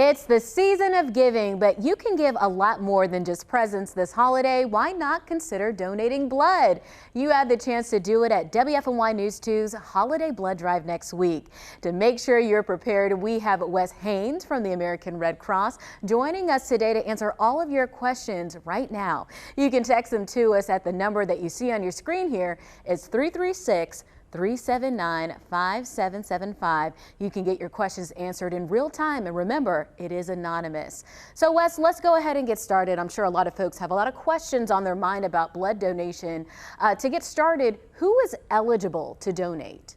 It's the season of giving, but you can give a lot more than just presents this holiday. Why not consider donating blood? You have the chance to do it at WFMY News 2's Holiday Blood Drive next week. To make sure you're prepared, we have Wes Haynes from the American Red Cross joining us today to answer all of your questions right now. You can text them to us at the number that you see on your screen here. It's 336-379-5775. You can get your questions answered in real time, and remember, it is anonymous. So Wes, let's go ahead and get started. I'm sure a lot of folks have a lot of questions on their mind about blood donation. To get started, who is eligible to donate?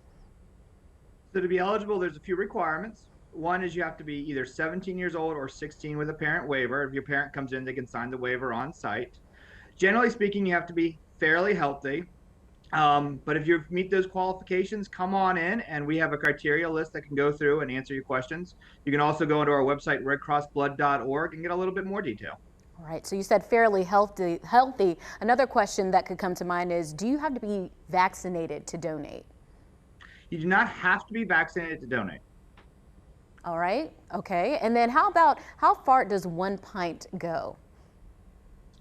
So to be eligible, there's a few requirements. One is you have to be either 17 years old or 16 with a parent waiver. If your parent comes in, they can sign the waiver on site. Generally speaking, you have to be fairly healthy. But if you meet those qualifications, come on in and we have a criteria list that can go through and answer your questions. You can also go into our website, redcrossblood.org, and get a little bit more detail. All right, so you said fairly healthy. Another question that could come to mind is, do you have to be vaccinated to donate? You do not have to be vaccinated to donate. All right, okay. And then how far does 1 pint go?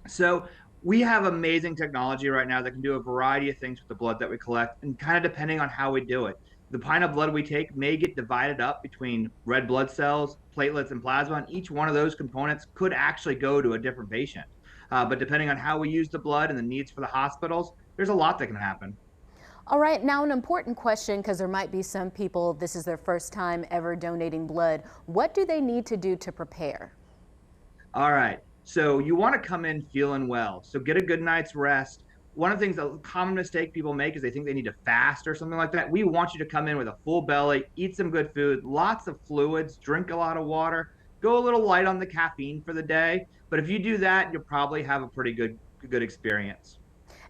So we have amazing technology right now that can do a variety of things with the blood that we collect, and kind of depending on how we do it. The pint of blood we take may get divided up between red blood cells, platelets, and plasma, and each one of those components could actually go to a different patient. But depending on how we use the blood and the needs for the hospitals, there's a lot that can happen. All right, now an important question, because there might be some people, this is their first time ever donating blood. What do they need to do to prepare? All right. So you want to come in feeling well. So get a good night's rest. One of the things, a common mistake people make is they think they need to fast or something like that. We want you to come in with a full belly, eat some good food, lots of fluids, drink a lot of water, go a little light on the caffeine for the day. But if you do that, you'll probably have a pretty good experience.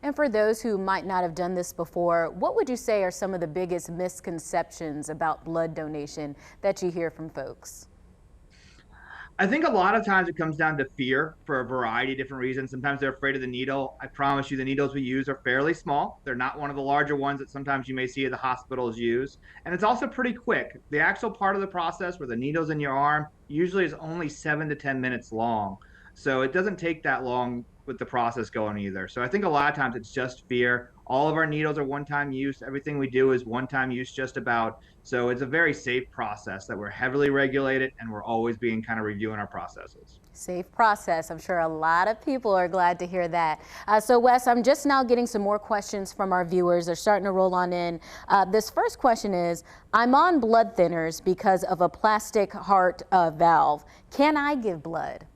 And for those who might not have done this before, what would you say are some of the biggest misconceptions about blood donation that you hear from folks? I think a lot of times it comes down to fear for a variety of different reasons. Sometimes they're afraid of the needle. I promise you the needles we use are fairly small. They're not one of the larger ones that sometimes you may see the hospitals use. And it's also pretty quick. The actual part of the process where the needle's in your arm usually is only 7 to 10 minutes long. So it doesn't take that long with the process going either. So I think a lot of times it's just fear. All of our needles are one-time use. Everything we do is one-time use just about. So it's a very safe process that we're heavily regulated, and we're always being kind of reviewing our processes. Safe process. I'm sure a lot of people are glad to hear that. So Wes, I'm just now getting some more questions from our viewers. They're starting to roll on in. This first question is, I'm on blood thinners because of a plastic heart valve. Can I give blood?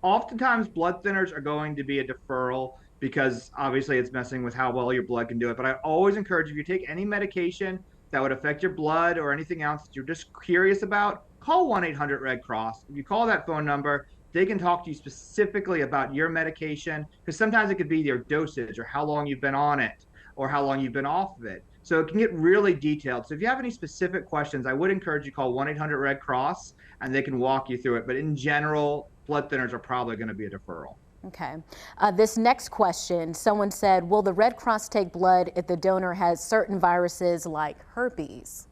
Oftentimes, blood thinners are going to be a deferral because obviously it's messing with how well your blood can do it. But I always encourage, if you take any medication that would affect your blood or anything else that you're just curious about, call 1-800-RED CROSS. If you call that phone number, they can talk to you specifically about your medication, because sometimes it could be your dosage or how long you've been on it or how long you've been off of it. So it can get really detailed. So if you have any specific questions, I would encourage you to call 1-800-RED CROSS and they can walk you through it. But in general, blood thinners are probably going to be a deferral. Okay. This next question, someone said, will the Red Cross take blood if the donor has certain viruses like herpes?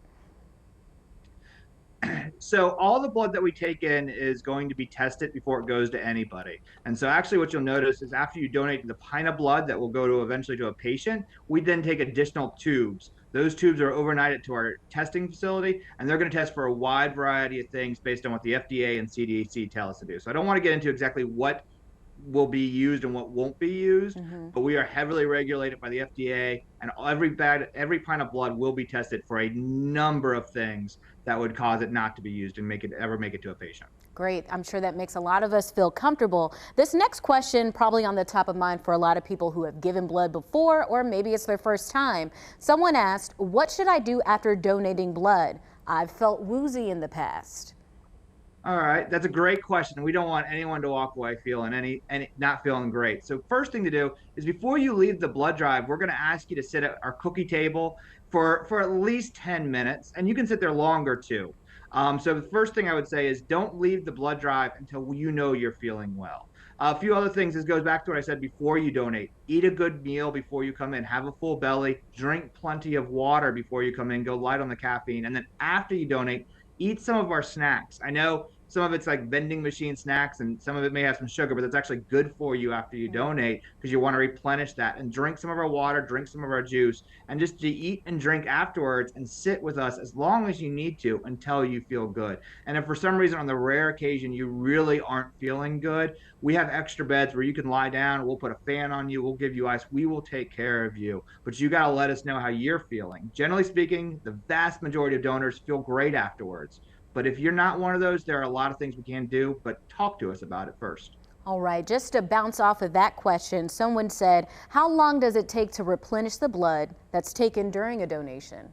So all the blood that we take in is going to be tested before it goes to anybody. And so actually what you'll notice is after you donate the pint of blood that will go to eventually to a patient, we then take additional tubes. Those tubes are overnighted to our testing facility, and they're going to test for a wide variety of things based on what the FDA and CDC tell us to do. So I don't want to get into exactly what will be used and what won't be used, but we are heavily regulated by the FDA, and every pint of blood will be tested for a number of things that would cause it not to be used and ever make it to a patient. Great. I'm sure that makes a lot of us feel comfortable. This next question, probably on the top of mind for a lot of people who have given blood before, or maybe it's their first time. Someone asked, what should I do after donating blood? I've felt woozy in the past. All right, that's a great question. We don't want anyone to walk away feeling not feeling great. So first thing to do is before you leave the blood drive, we're going to ask you to sit at our cookie table for at least 10 minutes, and you can sit there longer too. So the first thing I would say is don't leave the blood drive until you know you're feeling well. A few other things, this goes back to what I said before you donate. Eat a good meal before you come in, have a full belly, drink plenty of water before you come in, go light on the caffeine, and then after you donate, eat some of our snacks. I know Some of it's like vending machine snacks, and some of it may have some sugar, but it's actually good for you after you donate because you want to replenish that. And drink some of our water, drink some of our juice, and just to eat and drink afterwards and sit with us as long as you need to until you feel good. And if for some reason on the rare occasion you really aren't feeling good, we have extra beds where you can lie down. We'll put a fan on you. We'll give you ice. We will take care of you. But you got to let us know how you're feeling. Generally speaking, the vast majority of donors feel great afterwards. But if you're not one of those, there are a lot of things we can do, but talk to us about it first. All right, just to bounce off of that question, someone said, how long does it take to replenish the blood that's taken during a donation?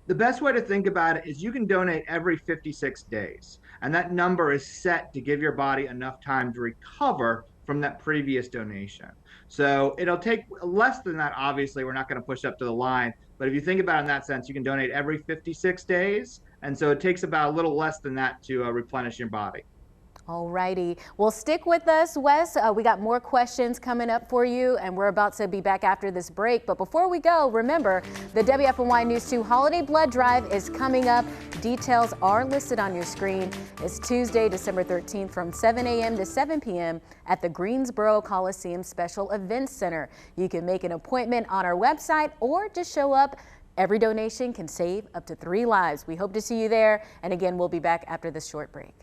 The best way to think about it is you can donate every 56 days, and that number is set to give your body enough time to recover from that previous donation. So it'll take less than that. Obviously, we're not going to push up to the line, but if you think about it in that sense, you can donate every 56 days, and so it takes about a little less than that to replenish your body. All righty. Well, stick with us, Wes. We got more questions coming up for you, and we're about to be back after this break. But before we go, remember, the WFMY News 2 Holiday Blood Drive is coming up. Details are listed on your screen. It's Tuesday, December 13th from 7 a.m. to 7 p.m. at the Greensboro Coliseum Special Events Center. You can make an appointment on our website or just show up. Every donation can save up to 3 lives. We hope to see you there. And again, we'll be back after this short break.